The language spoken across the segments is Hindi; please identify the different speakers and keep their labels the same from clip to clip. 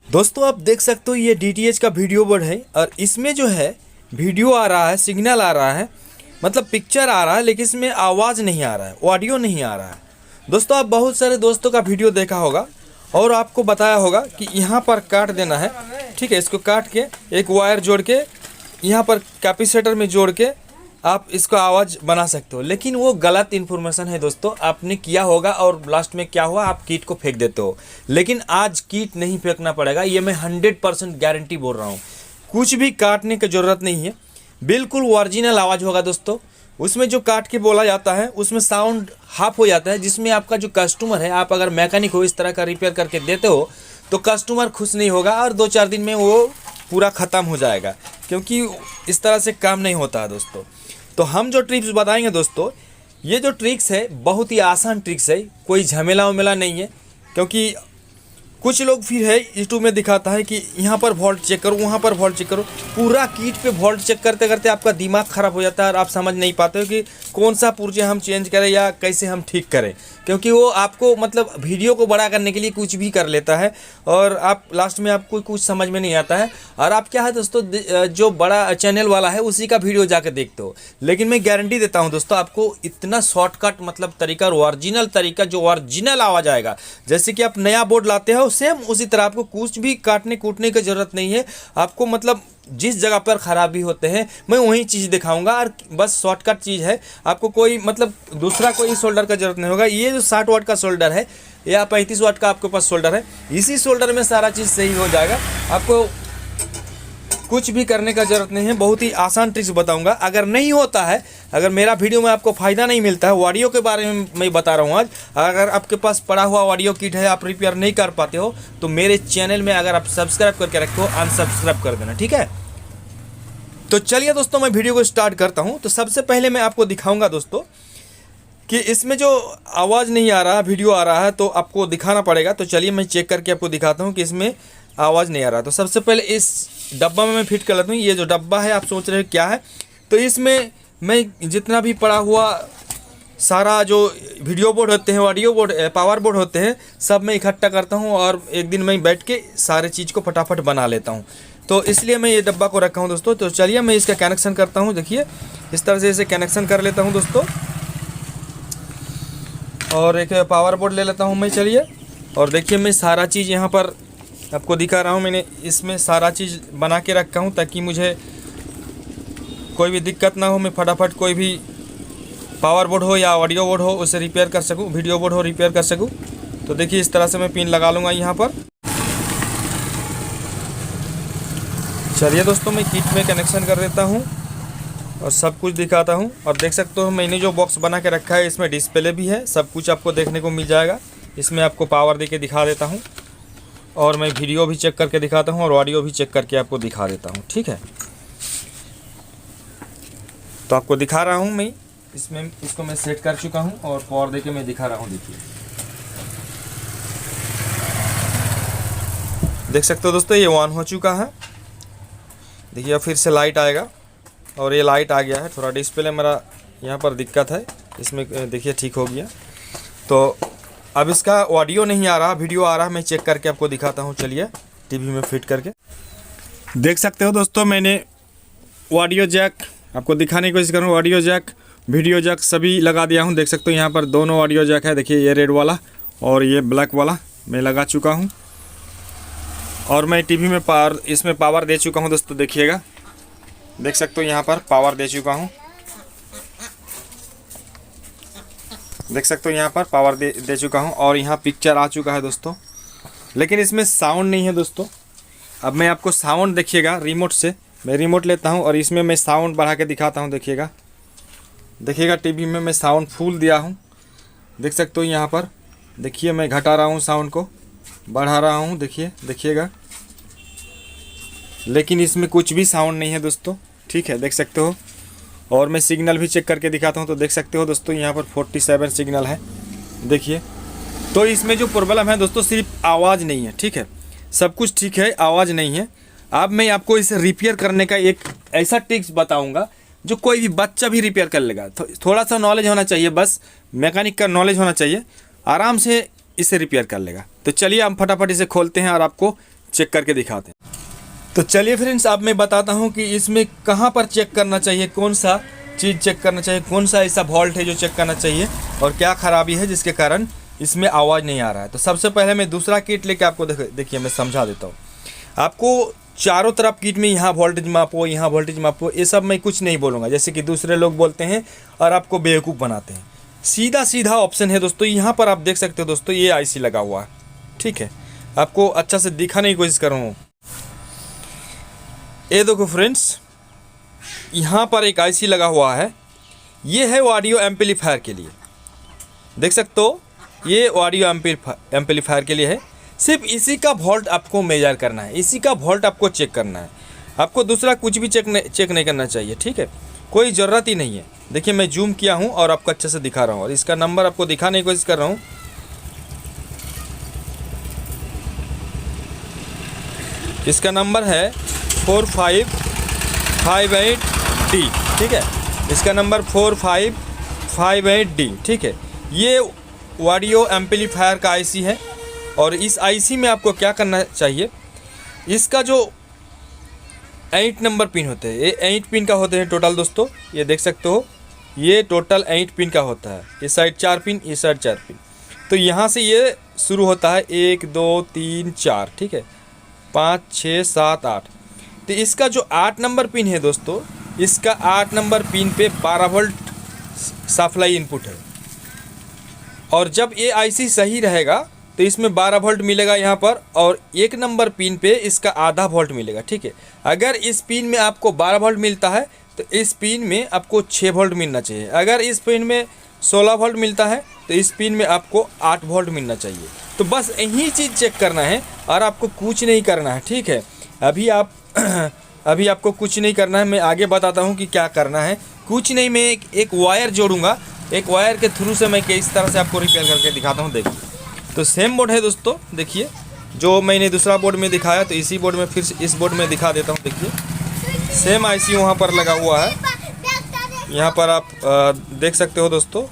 Speaker 1: दोस्तों आप देख सकते हो ये DTH का वीडियो बोर्ड है और इसमें जो है वीडियो आ रहा है, सिग्नल आ रहा है, मतलब पिक्चर आ रहा है, लेकिन इसमें आवाज़ नहीं आ रहा है, ऑडियो नहीं आ रहा है। दोस्तों आप बहुत सारे दोस्तों का वीडियो देखा होगा और आपको बताया होगा कि यहाँ पर काट देना है, ठीक है। इसको काट के एक वायर जोड़ के यहाँ पर कैपेसिटर में जोड़ के आप इसको आवाज़ बना सकते हो, लेकिन वो गलत इन्फॉर्मेशन है दोस्तों। आपने किया होगा और लास्ट में क्या हुआ, आप कीट को फेंक देते हो, लेकिन आज कीट नहीं फेंकना पड़ेगा, ये मैं 100% गारंटी बोल रहा हूँ। कुछ भी काटने की ज़रूरत नहीं है, बिल्कुल ओरिजिनल आवाज़ होगा दोस्तों। उसमें जो काट के बोला जाता है उसमें साउंड हाफ हो जाता है, जिसमें आपका जो कस्टमर है, आप अगर मैकेनिक हो इस तरह का रिपेयर करके देते हो तो कस्टमर खुश नहीं होगा और 2-4 दिन में वो पूरा ख़त्म हो जाएगा, क्योंकि इस तरह से काम नहीं होता है दोस्तों। तो हम जो ट्रिक्स बताएंगे दोस्तों, ये जो ट्रिक्स है बहुत ही आसान ट्रिक्स है, कोई झमेला उमेला नहीं है। क्योंकि कुछ लोग फिर है यूट्यूब में दिखाता है कि यहाँ पर वोल्ट चेक करो, वहाँ पर वोल्ट चेक करो, पूरा कीट पे वोल्ट चेक करते करते आपका दिमाग ख़राब हो जाता है और आप समझ नहीं पाते हो कि कौन सा पुर्जे हम चेंज करें या कैसे हम ठीक करें। क्योंकि वो आपको मतलब वीडियो को बड़ा करने के लिए कुछ भी कर लेता है और आप लास्ट में आपको कुछ समझ में नहीं आता है और आप क्या है दोस्तों, जो बड़ा चैनल वाला है उसी का वीडियो जाकर देखते हो। लेकिन मैं गारंटी देता हूँ दोस्तों, आपको इतना शॉर्टकट मतलब तरीका, ओरिजिनल तरीका, जो ओरिजिनल आवाज़ आएगा, जैसे कि आप नया बोर्ड लाते हो सेम उसी तरह, आपको कुछ भी काटने कूटने की ज़रूरत नहीं है। आपको मतलब जिस जगह पर खराबी होते हैं मैं वही चीज़ दिखाऊंगा और बस शॉर्टकट चीज़ है। आपको कोई मतलब दूसरा कोई शोल्डर का ज़रूरत नहीं होगा। ये जो 60 वाट का शोल्डर है या 35 वाट का आपके पास शोल्डर है, इसी शोल्डर में सारा चीज़ सही हो जाएगा। आपको कुछ भी करने का ज़रूरत नहीं है, बहुत ही आसान ट्रिक्स बताऊंगा। अगर नहीं होता है, अगर मेरा वीडियो में आपको फ़ायदा नहीं मिलता है, ऑडियो के बारे में मैं बता रहा हूँ आज, अगर आपके पास पड़ा हुआ ऑडियो किट है, आप रिपेयर नहीं कर पाते हो, तो मेरे चैनल में अगर आप सब्सक्राइब करके रखो, अनसब्सक्राइब कर देना, ठीक है। तो चलिए दोस्तों मैं वीडियो को स्टार्ट करता हूँ। तो सबसे पहले मैं आपको दिखाऊँगा दोस्तों कि इसमें जो आवाज़ नहीं आ रहा, वीडियो आ रहा है, तो आपको दिखाना पड़ेगा। तो चलिए मैं चेक करके आपको दिखाता हूँ कि इसमें आवाज़ नहीं आ रहा। तो सबसे पहले इस डब्बा में मैं फिट कर लेता हूँ। ये जो डब्बा है आप सोच रहे हो क्या है, तो इसमें मैं जितना भी पड़ा हुआ सारा जो वीडियो बोर्ड होते हैं, ऑडियो बोर्ड, पावर बोर्ड होते हैं, सब मैं इकट्ठा करता हूँ और एक दिन मैं बैठ के सारे चीज़ को फटाफट बना लेता हूँ। तो इसलिए मैं ये डब्बा को रखा हूँ दोस्तों। तो चलिए मैं इसका कनेक्शन करता हूँ। देखिए इस तरह से इसे कनेक्शन कर लेता हूँ दोस्तों, और एक पावर बोर्ड ले लेता हूँ मैं। चलिए, और देखिए मैं सारा चीज़ यहाँ पर आपको दिखा रहा हूँ। मैंने इसमें सारा चीज़ बना के रखा हूँ ताकि मुझे कोई भी दिक्कत ना हो, मैं फटाफट कोई भी पावर बोर्ड हो या ऑडियो बोर्ड हो उसे रिपेयर कर सकूँ, वीडियो बोर्ड हो रिपेयर कर सकूँ। तो देखिए इस तरह से मैं पिन लगा लूँगा यहाँ पर। चलिए दोस्तों मैं किट में कनेक्शन कर देता हूँ और सब कुछ दिखाता हूँ। और देख सकते हो मैंने जो बॉक्स बना के रखा है इसमें डिस्प्ले भी है, सब कुछ आपको देखने को मिल जाएगा। इसमें आपको पावर दे के दिखा देता हूँ और मैं वीडियो भी चेक करके दिखाता हूँ और ऑडियो भी चेक करके आपको दिखा देता हूँ, ठीक है। तो आपको दिखा रहा हूँ मैं, इसमें इसको मैं सेट कर चुका हूँ और पावर दे के मैं दिखा रहा हूँ। देखिए देख सकते हो दोस्तों ये ऑन हो चुका है। देखिए अब फिर से लाइट आएगा और ये लाइट आ गया है। थोड़ा डिस्प्ले मेरा यहाँ पर दिक्कत है, इसमें देखिए ठीक हो गया। तो अब इसका ऑडियो नहीं आ रहा, वीडियो आ रहा, मैं चेक करके आपको दिखाता हूँ। चलिए टीवी में फिट करके देख सकते हो दोस्तों, मैंने ऑडियो जैक आपको दिखाने की कोशिश करूँ, ऑडियो जैक, वीडियो जैक सभी लगा दिया हूँ। देख सकते हो यहाँ पर दोनों ऑडियो जैक है। देखिए ये रेड वाला और ये ब्लैक वाला मैं लगा चुका हूँ और मैं टीवी में इसमें पावर दे चुका हूँ दोस्तों। देखिएगा देख सकते हो यहाँ पर पावर दे चुका हूँ, देख सकते हो यहाँ पर पावर दे चुका हूँ और यहाँ पिक्चर आ चुका है दोस्तों। लेकिन इसमें साउंड नहीं है दोस्तों। अब मैं आपको साउंड देखिएगा, रिमोट से मैं रिमोट लेता हूँ और इसमें मैं साउंड बढ़ा के दिखाता हूँ। देखिएगा देखिएगा टीवी में मैं साउंड फुल दिया हूँ, देख सकते हो यहाँ पर। देखिए मैं घटा रहा हूँ, साउंड को बढ़ा रहा हूँ, देखिए देखिएगा। लेकिन इसमें कुछ भी साउंड नहीं है दोस्तों, ठीक है, देख सकते हो। और मैं सिग्नल भी चेक करके दिखाता हूँ। तो देख सकते हो दोस्तों यहाँ पर 47 सिग्नल है, देखिए। तो इसमें जो प्रॉब्लम है दोस्तों सिर्फ आवाज़ नहीं है, ठीक है, सब कुछ ठीक है, आवाज़ नहीं है। अब मैं आपको इसे रिपेयर करने का एक ऐसा टिप्स बताऊंगा जो कोई भी बच्चा भी रिपेयर कर लेगा। थोड़ा सा नॉलेज होना चाहिए, बस मैकेनिक का नॉलेज होना चाहिए, आराम से इसे रिपेयर कर लेगा। तो चलिए हम फटाफट इसे खोलते हैं और आपको चेक करके दिखाते हैं। तो चलिए फ्रेंड्स, अब मैं बताता हूँ कि इसमें कहाँ पर चेक करना चाहिए, कौन सा चीज़ चेक करना चाहिए, कौन सा ऐसा वोल्ट है जो चेक करना चाहिए और क्या खराबी है जिसके कारण इसमें आवाज़ नहीं आ रहा है। तो सबसे पहले मैं दूसरा किट लेके आपको देखिए मैं समझा देता हूँ। आपको चारों तरफ किट में यहाँ वोल्टेज मापो, यहाँ वोल्टेज मापो, ये सब मैं कुछ नहीं बोलूँगा जैसे कि दूसरे लोग बोलते हैं और आपको बेवकूफ़ बनाते हैं। सीधा सीधा ऑप्शन है दोस्तों, यहाँ पर आप देख सकते हो दोस्तों, ये आईसी लगा हुआ है, ठीक है। आपको अच्छा से दिखाने की कोशिश कर रहा हूँ। ये देखो फ्रेंड्स, यहाँ पर एक आईसी लगा हुआ है, ये है ऑडियो एम्पलीफायर के लिए, देख सकते हो, ये ऑडियो एम्पलीफायर के लिए है। सिर्फ इसी का वोल्ट आपको मेजर करना है, इसी का वोल्ट आपको चेक करना है, आपको दूसरा कुछ भी चेक नहीं करना चाहिए, ठीक है, कोई ज़रूरत ही नहीं है। देखिए मैं जूम किया हूँ और आपको अच्छे से दिखा रहा हूँ और इसका नंबर आपको दिखाने की कोशिश कर रहा हूँ। इसका नंबर है 4558D, ठीक है, इसका नंबर 4558D, ठीक है। ये ऑडियो एम्पलीफायर का आईसी है और इस आईसी में आपको क्या करना चाहिए, इसका जो 8 नंबर पिन होते हैं, ये 8 पिन का होते हैं टोटल दोस्तों, ये देख सकते हो, ये टोटल 8 पिन का होता है। इस साइड 4 पिन, इस साइड 4 पिन। तो यहाँ से ये शुरू होता है 1 2 3 4, ठीक है, 5 6 7 8। तो इसका जो 8 नंबर पिन है दोस्तों, इसका 8 नंबर पिन पे 12 वोल्ट सप्लाई इनपुट है और जब ये आईसी सही रहेगा तो इसमें 12 वोल्ट मिलेगा यहाँ पर और 1 नंबर पिन पे इसका आधा वोल्ट मिलेगा, ठीक है। अगर इस पिन में आपको 12 वोल्ट मिलता है तो इस पिन में आपको 6 वोल्ट मिलना चाहिए। अगर इस पिन में 16 वोल्ट मिलता है तो इस पिन में आपको 8 वोल्ट मिलना चाहिए। तो बस यही चीज़ चेक करना है और आपको कुछ नहीं करना है, ठीक है। अभी आपको कुछ नहीं करना है, मैं आगे बताता हूँ कि क्या करना है। कुछ नहीं, मैं एक वायर जोड़ूंगा, एक वायर के थ्रू से मैं किस तरह से आपको रिपेयर करके दिखाता हूँ। देखिए, तो सेम बोर्ड है दोस्तों, देखिए जो मैंने दूसरा बोर्ड में दिखाया तो इसी बोर्ड में फिर इस बोर्ड में दिखा देता हूँ। देखिए सेम आईसी वहाँ पर लगा हुआ है, यहाँ पर आप देख सकते हो दोस्तों।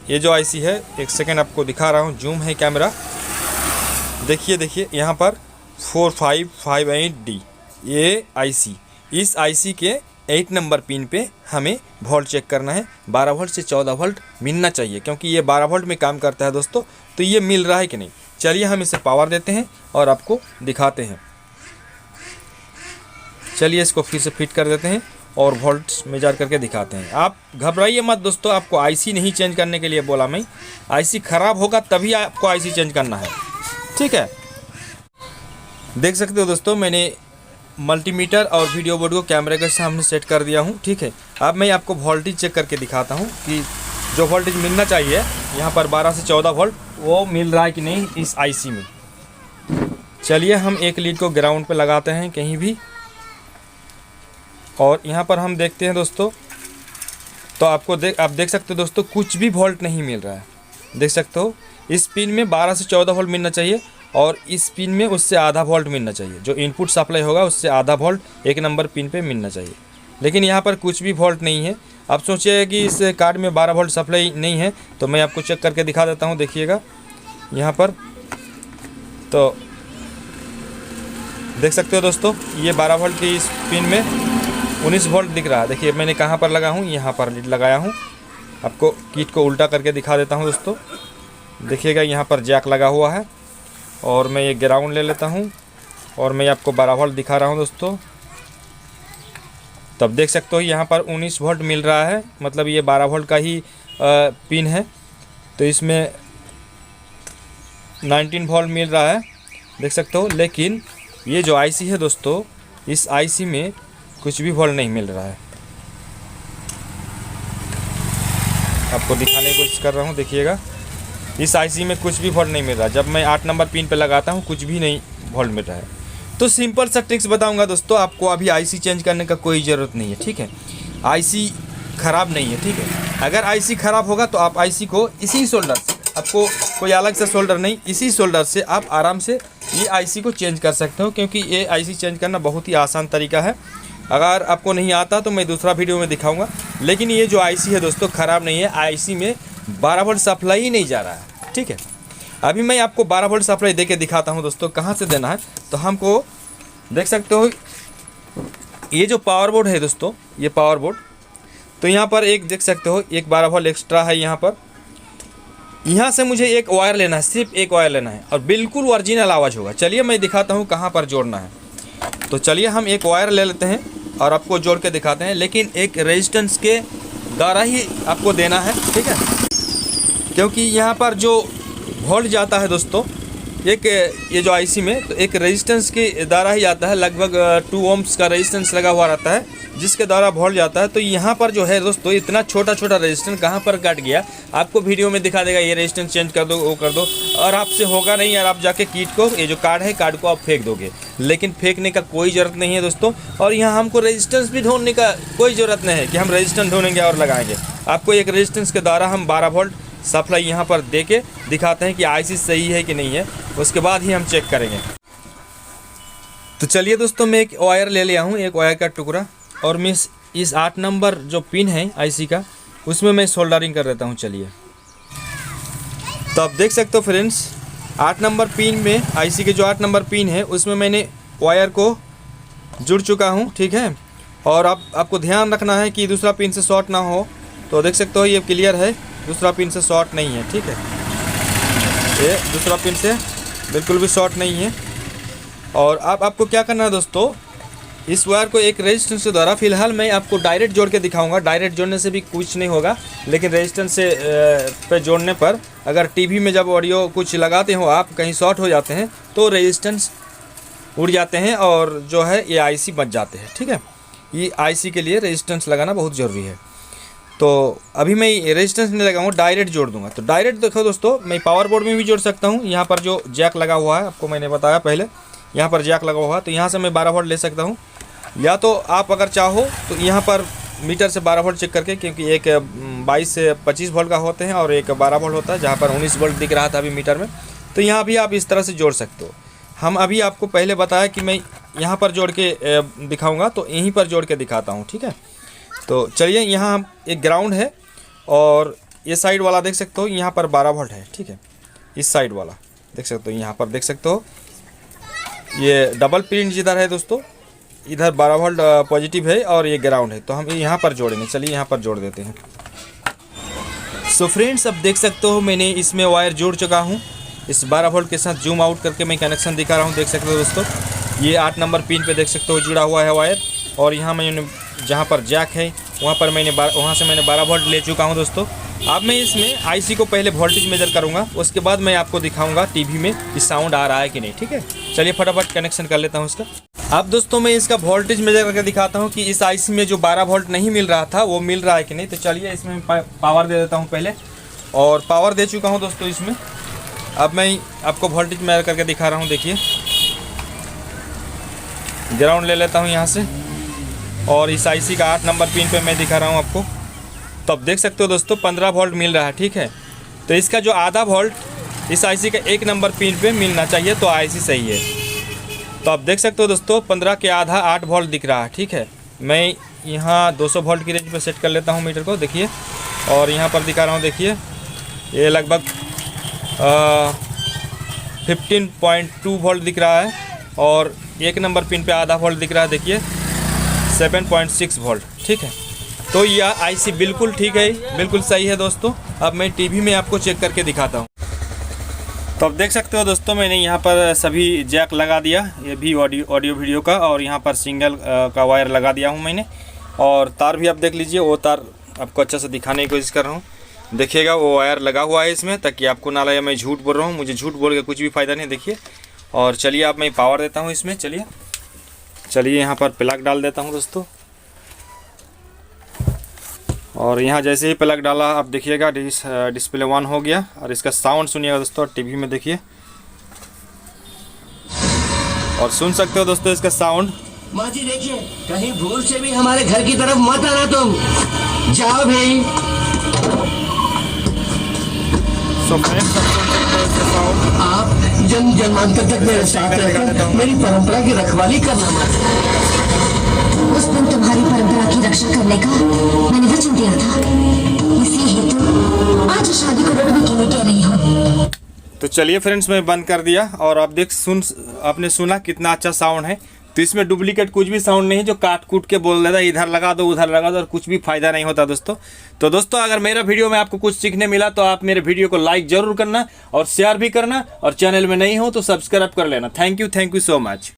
Speaker 1: ये जो आईसी है, एक सेकेंड आपको दिखा रहा हूँ, जूम है कैमरा, देखिए यहाँ पर 4558D ये आईसी, इस आईसी के 8 नंबर पिन पे हमें वोल्ट चेक करना है। 12 वोल्ट से 14 वोल्ट मिलना चाहिए क्योंकि ये 12 वोल्ट में काम करता है दोस्तों। तो ये मिल रहा है कि नहीं, चलिए हम इसे पावर देते हैं और आपको दिखाते हैं। चलिए इसको फिर से फिट कर देते हैं और वोल्ट मेजर करके दिखाते हैं। आप घबराइए मत दोस्तों, आपको आईसी नहीं चेंज करने के लिए बोला मैं, आईसी ख़राब होगा तभी आपको आईसी चेंज करना है, ठीक है। देख सकते हो दोस्तों, मैंने मल्टीमीटर और वीडियो बोर्ड को कैमरे के सामने सेट कर दिया हूँ, ठीक है। अब मैं आपको वोल्टेज चेक करके दिखाता हूँ कि जो वोल्टेज मिलना चाहिए यहाँ पर 12 से 14 वोल्ट वो मिल रहा है कि नहीं इस आईसी में। चलिए हम एक लीड को ग्राउंड पे लगाते हैं कहीं भी और यहाँ पर हम देखते हैं दोस्तों। तो आप देख सकते हो दोस्तों, कुछ भी वोल्ट नहीं मिल रहा है, देख सकते हो। इस पिन में 12 से 14 वोल्ट मिलना चाहिए और इस पिन में उससे आधा वोल्ट मिलना चाहिए, जो इनपुट सप्लाई होगा उससे आधा वोल्ट 1 नंबर पिन पे मिलना चाहिए। लेकिन यहाँ पर कुछ भी वोल्ट नहीं है। आप सोचिए कि इस कार्ड में 12 वोल्ट सप्लाई नहीं है, तो मैं आपको चेक करके दिखा देता हूँ। देखिएगा यहाँ पर, तो देख सकते हो दोस्तों, ये 12 वोल्ट की इस पिन में 19 वोल्ट दिख रहा है। देखिए मैंने कहाँ पर लगा हूँ, यहाँ पर लीड लगाया हूँ। आपको किट को उल्टा करके दिखा देता हूँ दोस्तों। देखिएगा यहाँ पर जैक लगा हुआ है और मैं ये ग्राउंड ले लेता हूँ और मैं आपको 12 वोल्ट दिखा रहा हूँ दोस्तों। तब देख सकते हो यहाँ पर 19 वोल्ट मिल रहा है, मतलब ये 12 वोल्ट का ही पिन है। तो इसमें 19 वोल्ट मिल रहा है, देख सकते हो। लेकिन ये जो आईसी है दोस्तों, इस आईसी में कुछ भी वोल्ट नहीं मिल रहा है। आपको दिखाने की कोशिश कर रहा हूँ, देखिएगा इस आईसी में कुछ भी वोल्ट नहीं मिल रहा। जब मैं 8 नंबर पिन पे लगाता हूँ कुछ भी नहीं वोल्ट मिल रहा है। तो सिंपल सा ट्रिक्स बताऊंगा दोस्तों, आपको अभी आईसी चेंज करने का कोई ज़रूरत नहीं है, ठीक है। आईसी ख़राब नहीं है, ठीक है। अगर आईसी ख़राब होगा तो आप आईसी को इसी शोल्डर से, आपको कोई अलग से शोल्डर नहीं, इसी शोल्डर से आप आराम से ये आईसी को चेंज कर सकते हो, क्योंकि ये आईसी चेंज करना बहुत ही आसान तरीका है। अगर आपको नहीं आता तो मैं दूसरा वीडियो में दिखाऊंगा। लेकिन ये जो आईसी है दोस्तों ख़राब नहीं है, आईसी में 12 वोल्ट सप्लाई ही नहीं जा रहा है, ठीक है। अभी मैं आपको 12 वोल्ट सप्लाई दे के दिखाता हूँ दोस्तों कहाँ से देना है। तो हमको देख सकते हो ये जो पावर बोर्ड है दोस्तों, ये पावर बोर्ड, तो यहाँ पर एक देख सकते हो एक 12 वोल्ट एक्स्ट्रा है यहाँ पर। यहाँ से मुझे एक वायर लेना है, सिर्फ एक वायर लेना है और बिल्कुल ओरिजिनल आवाज़ होगा। चलिए मैं दिखाता हूँ कहाँ पर जोड़ना है। तो चलिए हम एक वायर ले लेते हैं और आपको जोड़ के दिखाते हैं, लेकिन एक रेजिस्टेंस के द्वारा ही आपको देना है, ठीक है। क्योंकि यहाँ पर जो वोल्ट जाता है दोस्तों एक ये जो आईसी में, तो एक रेजिस्टेंस के द्वारा ही जाता है। लगभग 2 ओम्स का रेजिस्टेंस लगा हुआ रहता है जिसके द्वारा वोल्ट जाता है। तो यहाँ पर जो है दोस्तों इतना छोटा छोटा रेजिस्टेंस कहाँ पर कट गया, आपको वीडियो में दिखा देगा। ये रेजिस्टेंस चेंज कर दो, वो कर दो, और आपसे होगा नहीं यार। आप जाके किट को, ये जो कार्ड है, कार्ड को आप फेंक दोगे, लेकिन फेंकने का कोई ज़रूरत नहीं है दोस्तों। और यहाँ हमको रेजिस्टेंस भी ढूंढने का कोई ज़रूरत नहीं है कि हम रेजिस्टेंस ढूंढेंगे और लगाएंगे। आपको एक रेजिस्टेंस के द्वारा हम 12 वोल्ट सप्लाई यहाँ पर दे के दिखाते हैं कि आईसी सही है कि नहीं है, उसके बाद ही हम चेक करेंगे। तो चलिए दोस्तों मैं एक वायर ले लिया हूँ, एक वायर का टुकड़ा, और मैं इस 8 नंबर जो पिन है आईसी का, उसमें मैं सोल्डरिंग कर देता हूँ। चलिए, तो आप देख सकते हो फ्रेंड्स 8 नंबर पिन में, आईसी के जो 8 नंबर पिन है उसमें मैंने वायर को जुड़ चुका हूँ, ठीक है। और आपको ध्यान रखना है कि दूसरा पिन से शॉर्ट ना हो। तो देख सकते हो ये क्लियर है, दूसरा पिन से शॉर्ट नहीं है, ठीक है। ये दूसरा पिन से बिल्कुल भी शॉर्ट नहीं है। और अब आपको क्या करना है दोस्तों, इस वायर को एक रेजिस्टेंस के द्वारा, फिलहाल मैं आपको डायरेक्ट जोड़ के दिखाऊंगा। डायरेक्ट जोड़ने से भी कुछ नहीं होगा, लेकिन रेजिस्टेंस से पे जोड़ने पर, अगर टीवी में जब ऑडियो कुछ लगाते हो आप, कहीं शॉर्ट हो जाते हैं तो रेजिस्टेंस उड़ जाते हैं और जो है ये आईसी बच जाते हैं, ठीक है। ये आईसी के लिए रेजिस्टेंस लगाना बहुत ज़रूरी है। तो अभी मैं रेजिस्टेंस नहीं लगाऊंगा, डायरेक्ट जोड़ दूंगा। तो डायरेक्ट देखो दोस्तों, मैं पावर बोर्ड में भी जोड़ सकता हूँ। यहाँ पर जो जैक लगा हुआ है, आपको मैंने बताया पहले, यहाँ पर जैक लगा हुआ है, तो यहाँ से मैं 12 वोल्ट ले सकता हूँ। या तो आप अगर चाहो तो यहाँ पर मीटर से 12 वोल्ट चेक करके, क्योंकि एक 22 से 25 वोल्ट का होते हैं और एक 12 वोल्ट होता है, जहाँ पर 19 वोल्ट दिख रहा था अभी मीटर में। तो यहाँ भी आप इस तरह से जोड़ सकते हो। हम अभी आपको पहले बताया कि मैं यहाँ पर जोड़ के दिखाऊँगा, तो यहीं पर जोड़ के दिखाता हूँ, ठीक है। तो चलिए, यहाँ हम एक ग्राउंड है और ये साइड वाला देख सकते हो यहाँ पर 12 वोल्ट है, ठीक है। इस साइड वाला देख सकते हो, यहाँ पर देख सकते हो ये डबल पिन जिधर है दोस्तों, इधर 12 वोल्ट पॉजिटिव है और ये ग्राउंड है। तो हम यहाँ पर जोड़ेंगे। चलिए यहाँ पर जोड़ देते हैं। सो फ्रेंड्स, अब देख सकते हो मैंने इसमें वायर जोड़ चुका हूँ। इस 12 वोल्ट के साथ जूम आउट करके मैं कनेक्शन दिखा रहा हूँ। देख सकते हो दोस्तों, ये 8 नंबर पिन पे देख सकते हो जुड़ा हुआ है वायर। और यहाँ मैंने जहाँ पर जैक है वहाँ पर वहाँ से मैंने 12 वोल्ट ले चुका हूँ दोस्तों। अब मैं इसमें आईसी को पहले वोल्टेज मेजर करूँगा, उसके बाद मैं आपको दिखाऊँगा टीवी में कि साउंड आ रहा है कि नहीं, ठीक है। चलिए फटाफट कनेक्शन कर लेता हूँ इसका। अब दोस्तों मैं इसका वोल्टेज मेजर करके दिखाता हूँ कि इस आईसी में जो 12 वोल्ट नहीं मिल रहा था वो मिल रहा है कि नहीं। तो चलिए इसमें पावर दे देता हूँ पहले, और पावर दे चुका हूँ दोस्तों इसमें। अब मैं आपको वोल्टेज मेजर करके दिखा रहा हूँ। देखिए, ग्राउंड ले लेता हूँ यहाँ से, और इस आईसी का 8 नंबर पिन पे मैं दिखा रहा हूँ आपको। तो अब देख सकते हो दोस्तों 15 वोल्ट मिल रहा है, ठीक है। तो इसका जो आधा वोल्ट इस आईसी का 1 नंबर पिन पे मिलना चाहिए, तो आईसी सही है। तो आप देख सकते हो दोस्तों 15 के आधा 8 वोल्ट दिख रहा है, ठीक है। मैं यहाँ 200 वोल्ट की रेंज पे सेट कर लेता हूँ मीटर को, देखिए। और यहाँ पर दिखा रहा हूँ, देखिए ये लगभग 15.2 वोल्ट दिख रहा है, और 1 नंबर पिन पे आधा वोल्ट दिख रहा है, देखिए 7.6 वोल्ट, ठीक है। तो यह आईसी बिल्कुल ठीक है, बिल्कुल सही है दोस्तों। अब मैं टीवी में आपको चेक करके दिखाता हूँ। तो अब देख सकते हो दोस्तों मैंने यहाँ पर सभी जैक लगा दिया, ये भी ऑडियो वीडियो का, और यहाँ पर सिंगल का वायर लगा दिया हूँ मैंने। और तार भी आप देख लीजिए, वो तार आपको अच्छा से दिखाने की कोशिश कर रहा हूँ। देखिएगा वो वायर लगा हुआ है इसमें, ताकि आपको ना लगे मैं झूठ बोल रहा हूँ। मुझे झूठ बोल के कुछ भी फ़ायदा नहीं, देखिए। और चलिए अब मैं पावर देता हूँ इसमें। चलिए यहाँ पर प्लग डाल देता हूँ दोस्तों। और यहाँ जैसे ही प्लग डाला आप देखिएगा डिस्प्ले 1 हो गया। और इसका साउंड सुनिएगा दोस्तों, टीवी में देखिए, और सुन सकते हो दोस्तों इसका साउंड।
Speaker 2: माँ जी देखिए, कहीं भूल से भी हमारे घर की तरफ मत आना तुम, जाओ भाई। आप जन्म जन्मांतर तक मेरे साथ रहकर मेरी परंपरा की रखवाली करना।
Speaker 3: उस दिन तुम्हारी परंपरा की रक्षा करने का मैंने वचन दिया था, इसी हेतु आज शादी को रोकने के लिए कह रही हूँ।
Speaker 1: तो चलिए फ्रेंड्स, मैं बंद कर दिया और आप आपने सुना कितना अच्छा साउंड है। तो इसमें डुप्लीकेट कुछ भी साउंड नहीं है जो काट कूट के बोल देता इधर लगा दो उधर लगा दो, और कुछ भी फायदा नहीं होता दोस्तों। तो दोस्तों, अगर मेरा वीडियो में आपको कुछ सीखने मिला तो आप मेरे वीडियो को लाइक जरूर करना और शेयर भी करना, और चैनल में नहीं हो तो सब्सक्राइब कर लेना। Thank you so much.